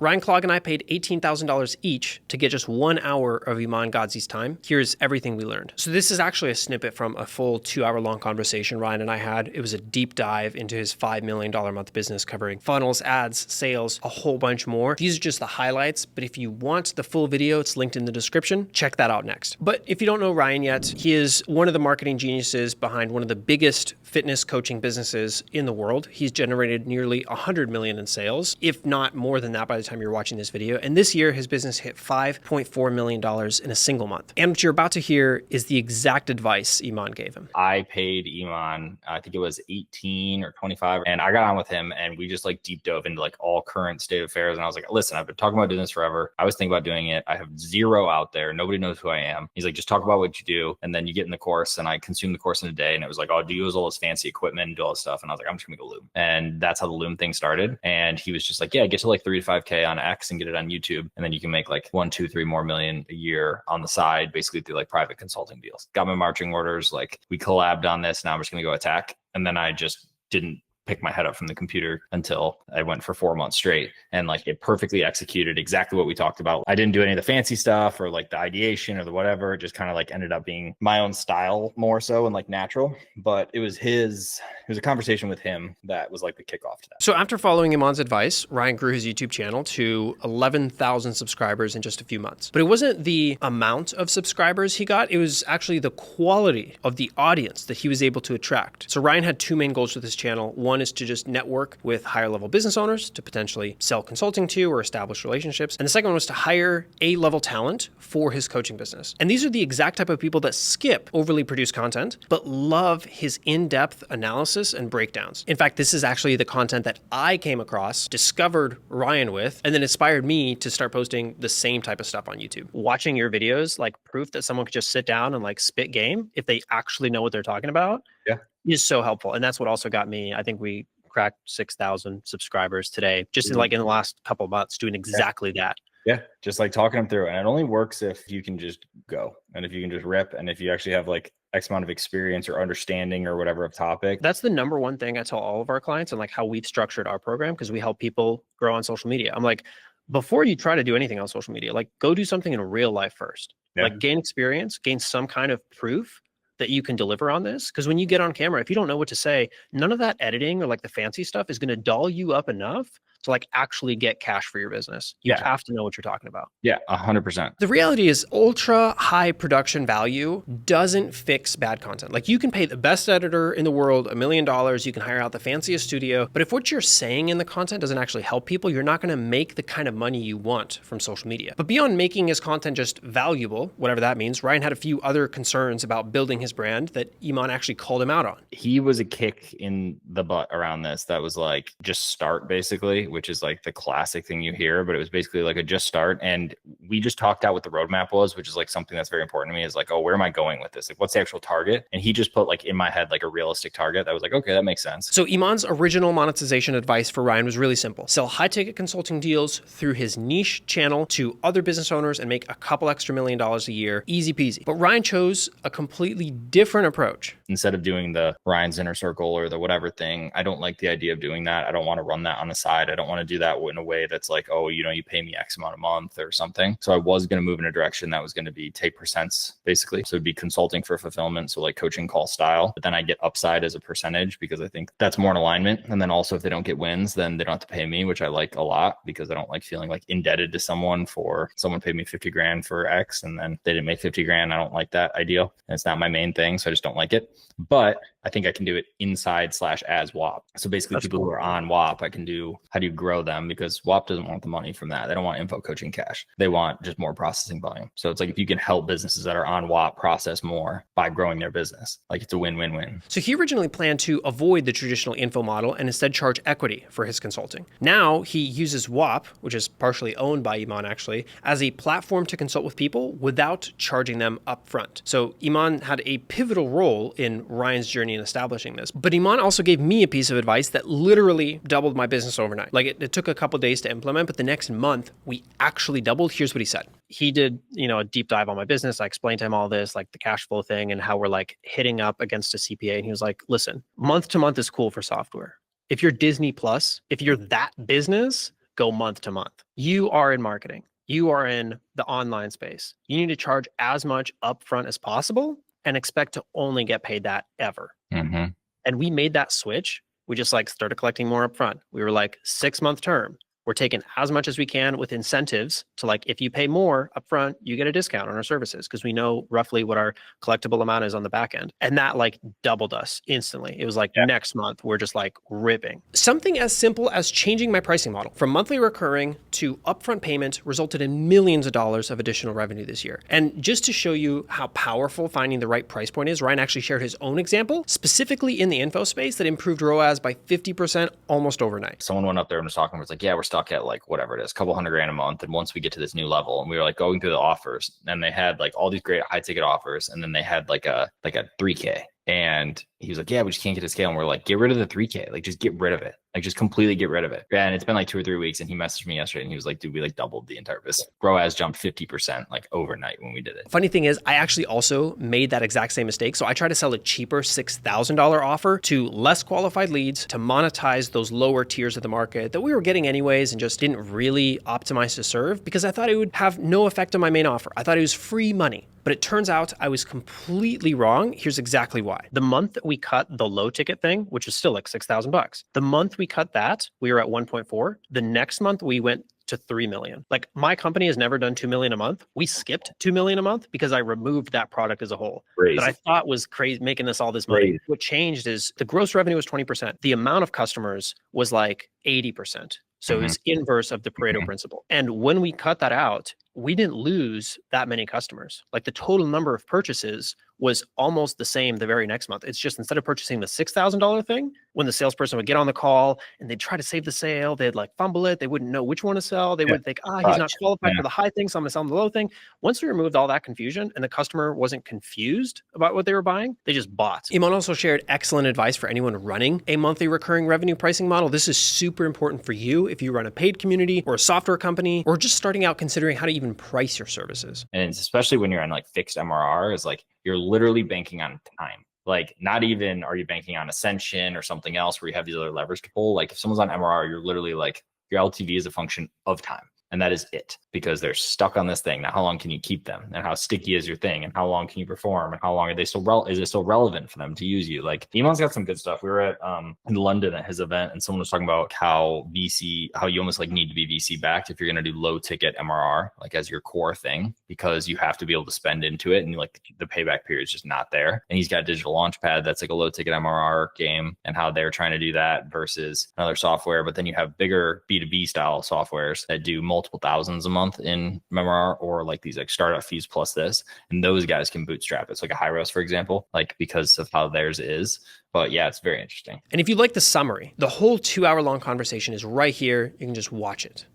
Ryan Clogg and I paid $18,000 each to get just 1 hour of Iman Gadzhi's time. Here's everything we learned. So this is actually a snippet from a full 2-hour-long conversation Ryan and I had. It was a deep dive into his $5 million a month business covering funnels, ads, sales, a whole bunch more. These are just the highlights, but if you want the full video, it's linked in the description. Check that out next. But if you don't know Ryan yet, he is one of the marketing geniuses behind one of the biggest fitness coaching businesses in the world. He's generated nearly 100 million in sales, if not more than that by the time you're watching this video. And this year, his business hit $5.4 million in a single month. And what you're about to hear is the exact advice Iman gave him. I paid Iman, I think it was 18 or 25. And I got on with him and we just like deep dove into like all current state affairs. And I was like, listen, I've been talking about doing this forever. I was thinking about doing it. I have zero out there. Nobody knows who I am. He's like, just talk about what you do. And then you get in the course, and I consumed the course in a day. And it was like, oh, do you use all this fancy equipment and do all this stuff? And I was like, I'm just gonna go loom. And that's how the loom thing started. And he was just like, yeah, get to like 3 to 5K on X and get it on YouTube. And then you can make like 1, 2, 3 more million a year on the side, basically through like private consulting deals. Got my marching orders. Like we collabed on this. Now I'm just gonna go attack. And then I just didn't pick my head up from the computer until I went for 4 months straight, and like it perfectly executed exactly what we talked about. I didn't do any of the fancy stuff or like the ideation or the whatever. It just kind of like ended up being my own style more so and like natural. But it was a conversation with him that was like the kickoff to that. So after following Iman's advice, Ryan grew his YouTube channel to 11,000 subscribers in just a few months. But it wasn't the amount of subscribers he got, it was actually the quality of the audience that he was able to attract. So Ryan had 2 main goals with his channel. One is to just network with higher level business owners to potentially sell consulting to or establish relationships. And the second one was to hire A-level talent for his coaching business. And these are the exact type of people that skip overly produced content, but love his in-depth analysis and breakdowns. In fact, this is actually the content that I came across, discovered Ryan with, and then inspired me to start posting the same type of stuff on YouTube. Watching your videos, like proof that someone could just sit down and like spit game if they actually know what they're talking about. Yeah. Is so helpful. And that's what also got me, I think we cracked 6,000 subscribers today, just in like in the last couple of months doing exactly that. Yeah. Just like talking them through. And it only works if you can just go, and if you can just rip, and if you actually have like X amount of experience or understanding or whatever of topic. That's the number one thing I tell all of our clients, and like how we've structured our program, because we help people grow on social media. I'm like, before you try to do anything on social media, like go do something in real life first. Yeah. Like gain experience, gain some kind of proof that you can deliver on this. Because when you get on camera, if you don't know what to say, none of that editing or like the fancy stuff is going to dull you up enough to like actually get cash for your business. You have to know what you're talking about. Yeah, 100%. The reality is ultra high production value doesn't fix bad content. Like you can pay the best editor in the world $1 million, you can hire out the fanciest studio, but if what you're saying in the content doesn't actually help people, you're not going to make the kind of money you want from social media. But beyond making his content just valuable, whatever that means, Ryan had a few other concerns about building his brand that Iman actually called him out on. He was a kick in the butt around this. That was like, just start basically, which is like the classic thing you hear, but it was basically like a just start. And we just talked out what the roadmap was, which is like something that's very important to me, is like, oh, where am I going with this? Like, what's the actual target? And he just put like in my head, like a realistic target. That was like, okay, that makes sense. So Iman's original monetization advice for Ryan was really simple. Sell high ticket consulting deals through his niche channel to other business owners and make a couple extra $1 million a year. Easy peasy. But Ryan chose a completely different approach. Instead of doing the Ryan's inner circle or the whatever thing, I don't like the idea of doing that. I don't want to run that on the side. I don't want to do that in a way that's like, oh, you know, you pay me X amount a month or something. So I was going to move in a direction that was going to be take percents basically. So it'd be consulting for fulfillment. So like coaching call style, but then I get upside as a percentage because I think that's more in alignment. And then also if they don't get wins, then they don't have to pay me, which I like a lot because I don't like feeling like indebted to someone for someone paid me 50 grand for X and then they didn't make 50 grand. I don't like that ideal. And it's not my main thing. So I just don't like it. But I think I can do it inside/as WAP. So basically that's people cool. Who are on WAP, I can do, how do you grow them? Because WAP doesn't want the money from that. They don't want info coaching cash. They want just more processing volume. So it's like, if you can help businesses that are on WAP process more by growing their business, like it's a win-win-win. So he originally planned to avoid the traditional info model and instead charge equity for his consulting. Now he uses WAP, which is partially owned by Iman actually, as a platform to consult with people without charging them upfront. So Iman had a pivotal role in Ryan's journey in establishing this. But Iman also gave me a piece of advice that literally doubled my business overnight. Like it took a couple days to implement, but the next month we actually doubled. Here's what he said. He did, a deep dive on my business. I explained to him all this, like the cash flow thing and how we're like hitting up against a CPA. And he was like, listen, month to month is cool for software. If you're Disney Plus, if you're that business, go month to month. You are in marketing. You are in the online space. You need to charge as much upfront as possible and expect to only get paid that ever. Mm-hmm. And we made that switch. We just like started collecting more upfront. We were like 6-month term. We're taking as much as we can with incentives to like, if you pay more upfront, you get a discount on our services because we know roughly what our collectible amount is on the back end. And that like doubled us instantly. It was like next month, we're just like ripping. Something as simple as changing my pricing model from monthly recurring to upfront payment resulted in millions of dollars of additional revenue this year. And just to show you how powerful finding the right price point is, Ryan actually shared his own example, specifically in the info space, that improved ROAS by 50% almost overnight. Someone went up there and was talking, was like, yeah, we're stuck at like whatever it is, a couple $100,000 a month. And once we get to this new level, and we were like going through the offers, and they had like all these great high ticket offers, and then they had like a 3K. And he was like, yeah, we just can't get to scale. And we're like, get rid of the 3K. Like, just get rid of it. Like, just completely get rid of it. And it's been like 2 or 3 weeks. And he messaged me yesterday and he was like, dude, we like doubled the entire business. ROAS jumped 50% like overnight when we did it. Funny thing is, I actually also made that exact same mistake. So I tried to sell a cheaper $6,000 offer to less qualified leads to monetize those lower tiers of the market that we were getting anyways and just didn't really optimize to serve because I thought it would have no effect on my main offer. I thought it was free money. But it turns out I was completely wrong. Here's exactly why. The month that we cut the low ticket thing, which is still like $6,000, the month we cut that, we were at 1.4. The next month we went to 3 million. Like, my company has never done 2 million a month. We skipped 2 million a month because I removed that product as a whole. Crazy. That I thought was crazy, making us all this money. Crazy. What changed is the gross revenue was 20%. The amount of customers was like 80%. So it's inverse of the Pareto principle. And when we cut that out, we didn't lose that many customers. Like, the total number of purchases was almost the same the very next month. It's just instead of purchasing the $6,000 thing, when the salesperson would get on the call and they'd try to save the sale, they'd like fumble it. They wouldn't know which one to sell. They would think, he's not qualified for the high thing, so I'm gonna sell him the low thing. Once we removed all that confusion and the customer wasn't confused about what they were buying, they just bought. Iman also shared excellent advice for anyone running a monthly recurring revenue pricing model. This is super important for you if you run a paid community or a software company, or just starting out considering how to even price your services. And especially when you're on like fixed MRR, is like you're literally banking on time. Like, not even are you banking on ascension or something else where you have these other levers to pull. Like, if someone's on MRR, you're literally like, your LTV is a function of time. And that is it, because they're stuck on this thing. Now, how long can you keep them? And how sticky is your thing? And how long can you perform? And how long are they still is it still relevant for them to use you? Like, Iman's got some good stuff. We were at in London at his event, and someone was talking about how you almost like need to be VC backed if you're going to do low ticket MRR, like as your core thing, because you have to be able to spend into it. And like the payback period is just not there. And he's got Digital Launchpad that's like a low ticket MRR game, and how they're trying to do that versus another software. But then you have bigger B2B style softwares that do multiple thousands a month in MRR, or like these like startup fees plus this, and those guys can bootstrap. It's like a Hyros, for example, like because of how theirs is. But yeah, it's very interesting. And if you like the summary, the whole 2-hour long conversation is right here. You can just watch it.